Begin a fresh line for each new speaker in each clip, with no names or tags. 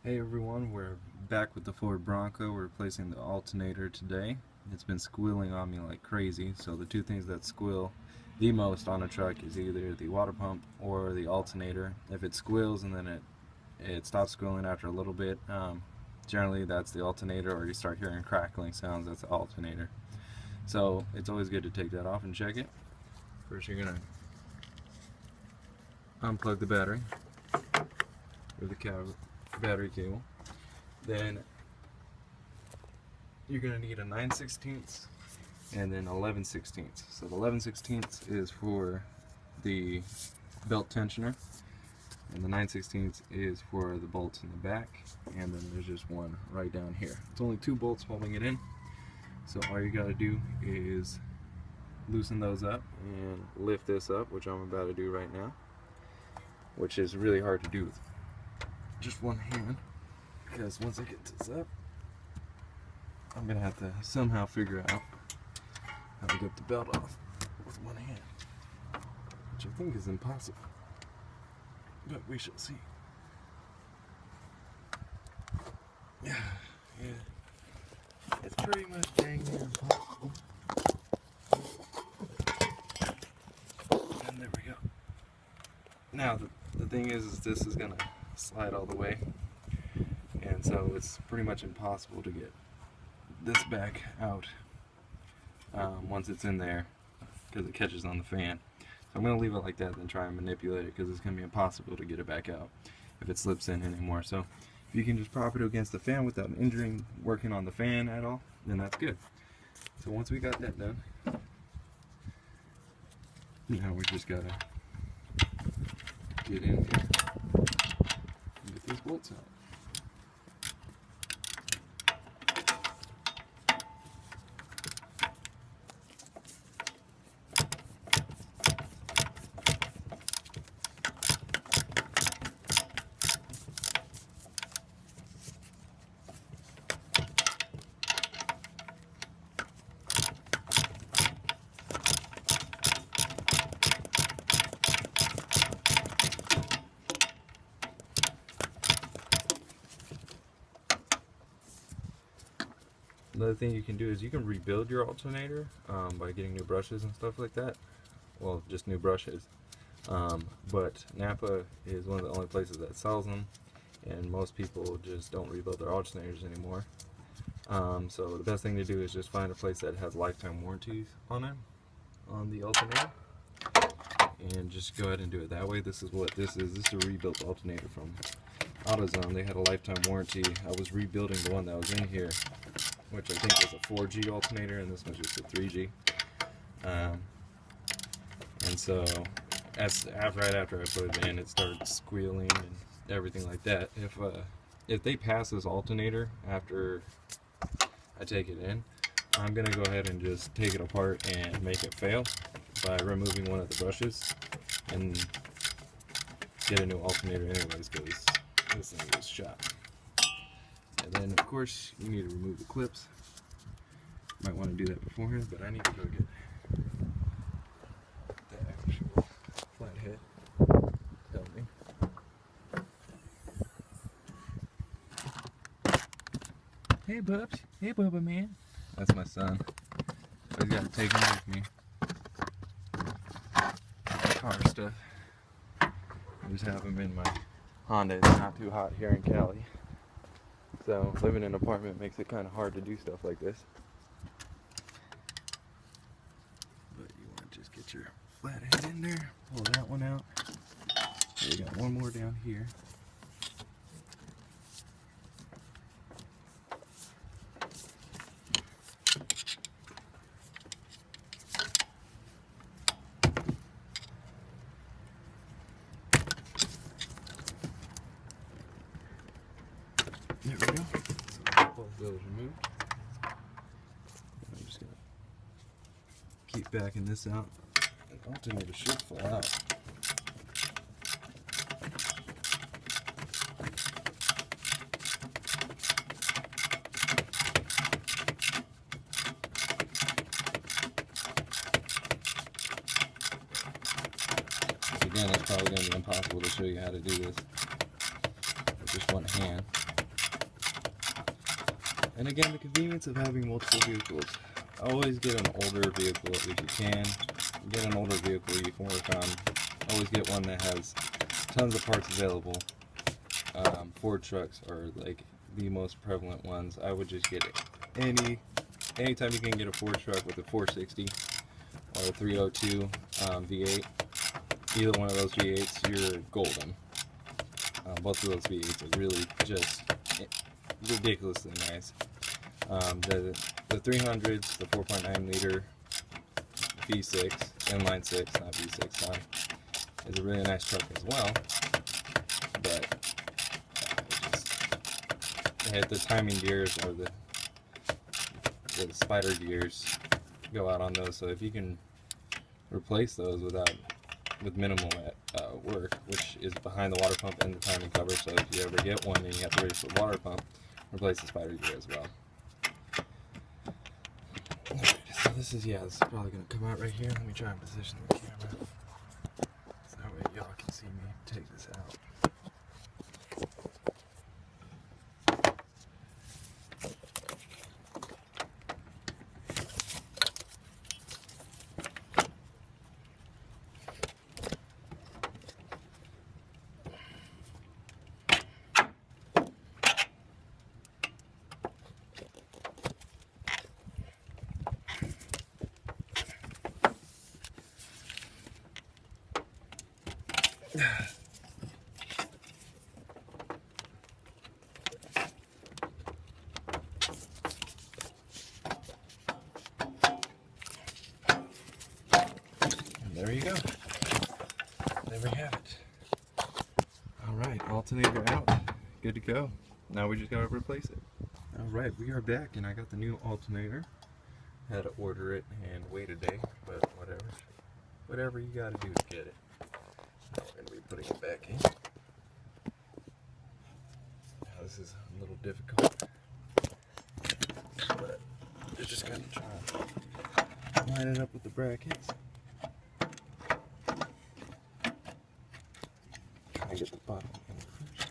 Hey everyone, we're back with the Ford Bronco. We're replacing the alternator today. It's been squealing on me like crazy, so the two things that squeal the most on a truck is either the water pump or the alternator. If it squeals and then it stops squealing after a little bit, generally that's the alternator, or you start hearing crackling sounds, that's the alternator. So it's always good to take that off and check it. First you're going to unplug the battery with the battery cable. Then you're going to need a 9/16 and then 11/16. So the 11/16 is for the belt tensioner, and the 9/16 is for the bolts in the back, and then there's just one right down here. It's only two bolts holding it in, so all you got to do is loosen those up and lift this up, which I'm about to do right now, which is really hard to do with just one hand, because once I get this up, I'm gonna have to somehow figure out how to get the belt off with one hand, which I think is impossible, but we shall see. Yeah, it's pretty much dang near impossible. And there we go. Now the thing is this is gonna slide all the way, and so it's pretty much impossible to get this back out once it's in there, because it catches on the fan. So I'm going to leave it like that, then try and manipulate it, because it's going to be impossible to get it back out if it slips in anymore. So if you can just prop it against the fan without working on the fan at all, then that's good. So once we got that done, now we just got to get in here and get these bolts out. Another thing you can do is you can rebuild your alternator by getting new brushes and stuff like that. Well, just new brushes. But Napa is one of the only places that sells them, and most people just don't rebuild their alternators anymore. So the best thing to do is just find a place that has lifetime warranties on it, on the alternator, and just go ahead and do it that way. This is what this is. This is a rebuilt alternator from AutoZone. They had a lifetime warranty. I was rebuilding the one that was in here, which I think was a 4G alternator, and this one's just a 3G. And so, right after I put it in, it started squealing and everything like that. If they pass this alternator after I take it in, I'm gonna go ahead and just take it apart and make it fail by removing one of the brushes and get a new alternator anyways, because this thing is shot. And then of course you need to remove the clips. Might want to do that beforehand, but I need to go get the actual flathead. Help me. Hey Bubs. Hey Bubba man. That's my son. I just gotta take him with me. Car stuff. I just have him in my Honda. It's not too hot here in Cali, so living in an apartment makes it kind of hard to do stuff like this. But you want to just get your flathead in there, pull that one out. We got one more down here. There we go. So both those removed. I'm just gonna keep backing this out. The alternator should fall out. So again, it's probably going to be impossible to show you how to do this with just one hand. And again, the convenience of having multiple vehicles. Always get an older vehicle if you can. Get an older vehicle you can work on. Always get one that has tons of parts available. Ford trucks are like the most prevalent ones. I would just get it. Anytime you can get a Ford truck with a 460 or a 302 V8, either one of those V8s, you're golden. Both of those V8s are really just ridiculously nice. The 300s, the 4.9 liter V6, inline 6, not V6, is a really nice truck as well. But the timing gears or the spider gears go out on those. So if you can replace those with minimal work, which is behind the water pump and the timing cover. So if you ever get one and you have to replace the water pump, replace the spider gear as well. Alright, so this is probably going to come out right here. Let me try and position the camera so that way y'all can see me take this out. There you go. There we have it. Alright, alternator out. Good to go. Now we just gotta replace it. Alright, we are back and I got the new alternator. Had to order it and wait a day, but whatever. Whatever you gotta do to get it. Now we're gonna be putting it back in. Now this is a little difficult, but you're just gonna try and line it up with the brackets. I get the bottom in first.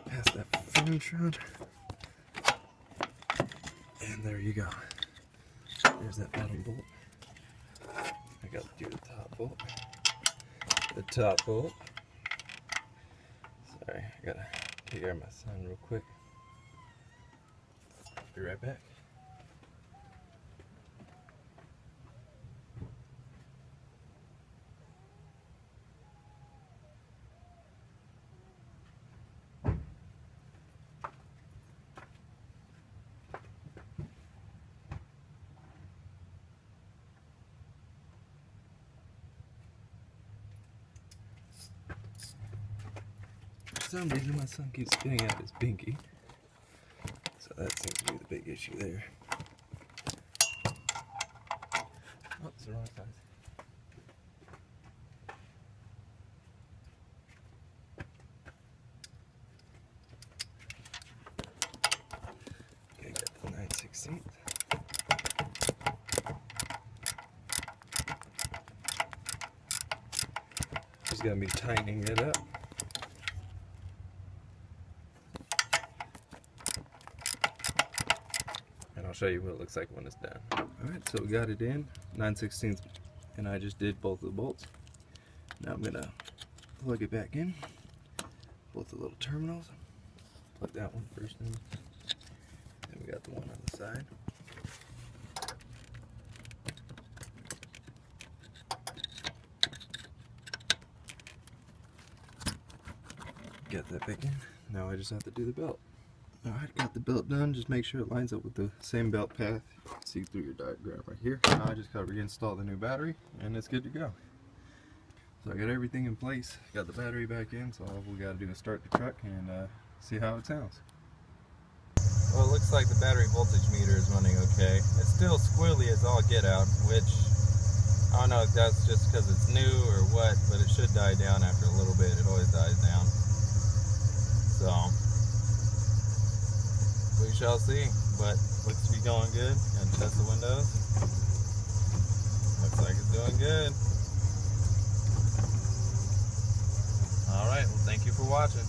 Past that frame shroud, and there you go. There's that bottom bolt. I got to do the top bolt. The top bolt. Sorry, I gotta take care of my son real quick. Be right back. For some reason my son keeps spinning out his binky, so that seems to be the big issue there. Oh, it's the wrong size. Okay, got the 9/16. Just gonna be tightening it up. I'll show you what it looks like when it's done. Alright, so we got it in, 9/16, and I just did both of the bolts. Now I'm going to plug it back in, both the little terminals. Plug that one first in, and we got the one on the side. Got that back in. Now I just have to do the belt. Alright, got the belt done. Just make sure it lines up with the same belt path. You can see through your diagram right here. Now I just gotta reinstall the new battery and it's good to go. So I got everything in place, got the battery back in, so all we gotta do is start the truck and see how it sounds.
Well, it looks like the battery voltage meter is running okay. It's still squirrely as all get out, which I don't know if that's just because it's new or what, but it should die down after a little bit. It always dies down. So, we shall see, but looks to be going good. Gonna test the windows. Looks like it's doing good. Alright, well thank you for watching.